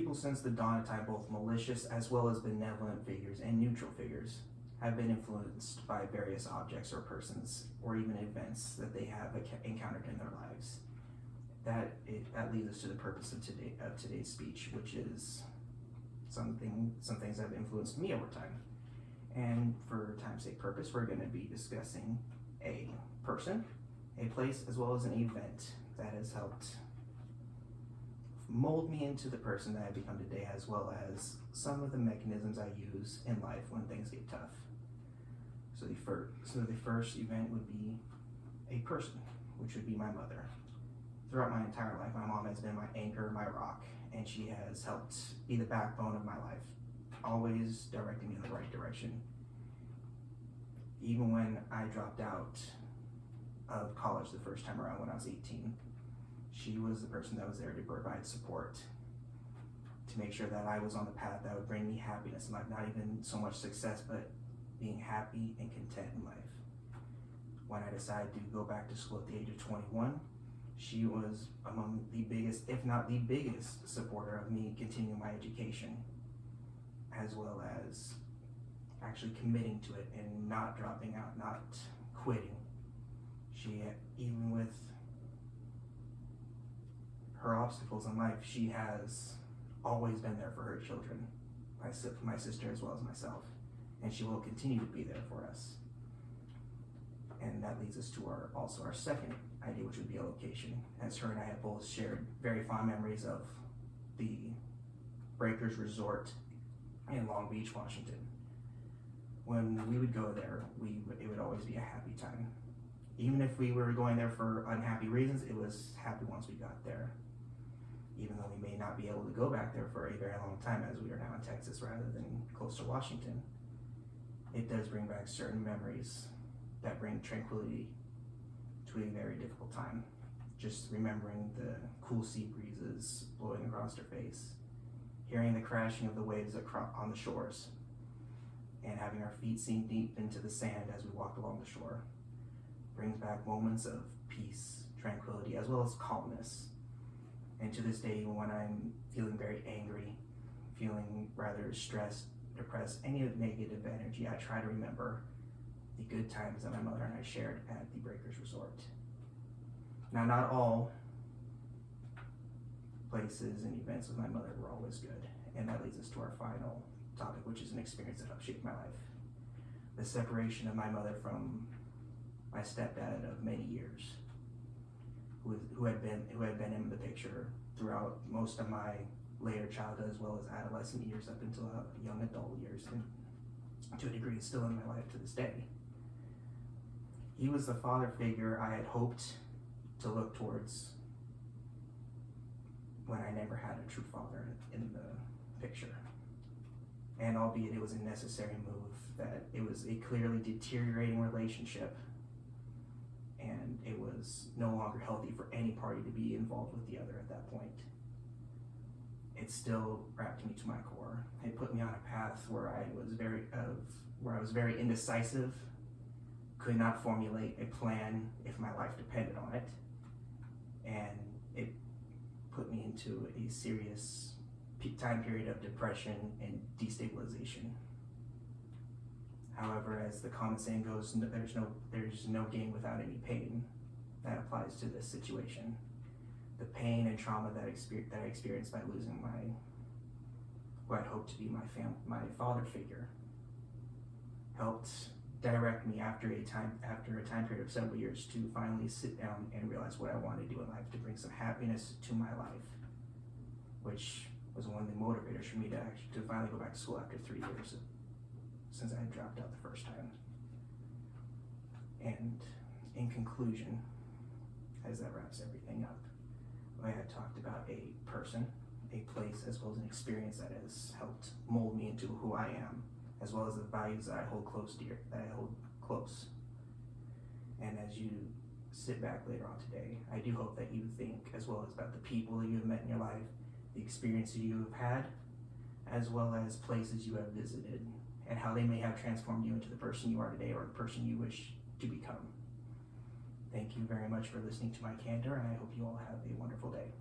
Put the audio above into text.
people since the dawn of time, both malicious as well as benevolent figures and neutral figures, have been influenced by various objects or persons or even events that they have encountered in their lives. That leads us to the purpose of today's speech, which is some things that have influenced me over time. And for time's sake purpose, we're going to be discussing a person, a place, as well as an event that has helped mold me into the person that I've become today, as well as some of the mechanisms I use in life when things get tough. So the first event would be a person, which would be my mother. Throughout my entire life, my mom has been my anchor, my rock, and she has helped be the backbone of my life, always directing me in the right direction. Even when I dropped out of college the first time around when I was 18, she was the person that was there to provide support, to make sure that I was on the path that would bring me happiness in life, not even so much success, but being happy and content in life. When I decided to go back to school at the age of 21, she was among the biggest, if not the biggest, supporter of me continuing my education, as well as actually committing to it and not dropping out, not quitting. She, even with her obstacles in life, she has always been there for her children, my sister as well as myself, and she will continue to be there for us. And that leads us to our second idea, which would be a location, as her and I have both shared very fond memories of the Breakers Resort in Long Beach, Washington. When we would go there, it would always be a happy time. Even if we were going there for unhappy reasons, it was happy once we got there. Even though we may not be able to go back there for a very long time, as we are now in Texas rather than close to Washington, it does bring back certain memories that bring tranquility to a very difficult time. Just remembering the cool sea breezes blowing across her face, hearing the crashing of the waves on the shores, and having our feet sink deep into the sand as we walked along the shore brings back moments of peace, tranquility, as well as calmness. And to this day, when I'm feeling very angry, feeling rather stressed, depressed, any negative energy, I try to remember the good times that my mother and I shared at the Breakers Resort. Now, not all places and events with my mother were always good, and that leads us to our final topic, which is an experience that helped shape my life. The separation of my mother from my stepdad of many years, who had been in the picture throughout most of my later childhood as well as adolescent years up until young adult years, and to a degree still in my life to this day. He was the father figure I had hoped to look towards when I never had a true father in the picture. And albeit it was a necessary move, that it was a clearly deteriorating relationship, and it was no longer healthy for any party to be involved with the other at that point. It still wrapped me to my core. It put me on a path where I was very indecisive, could not formulate a plan if my life depended on it, and it put me into a serious time period of depression and destabilization. However, as the common saying goes, there's no gain without any pain. That applies to this situation. The pain and trauma that I experienced by losing what I'd hoped to be my father figure helped direct me after a time period of several years to finally sit down and realize what I wanted to do in life, to bring some happiness to my life, which was one of the motivators for me to finally go back to school after 3 years since I had dropped out the first time. And in conclusion, as that wraps everything up, I had talked about a person, a place, as well as an experience that has helped mold me into who I am, as well as the values that I hold close. And as you sit back later on today, I do hope that you think as well as about the people that you have met in your life, the experiences you have had, as well as places you have visited, and how they may have transformed you into the person you are today or the person you wish to become. Thank you very much for listening to my candor, and I hope you all have a wonderful day.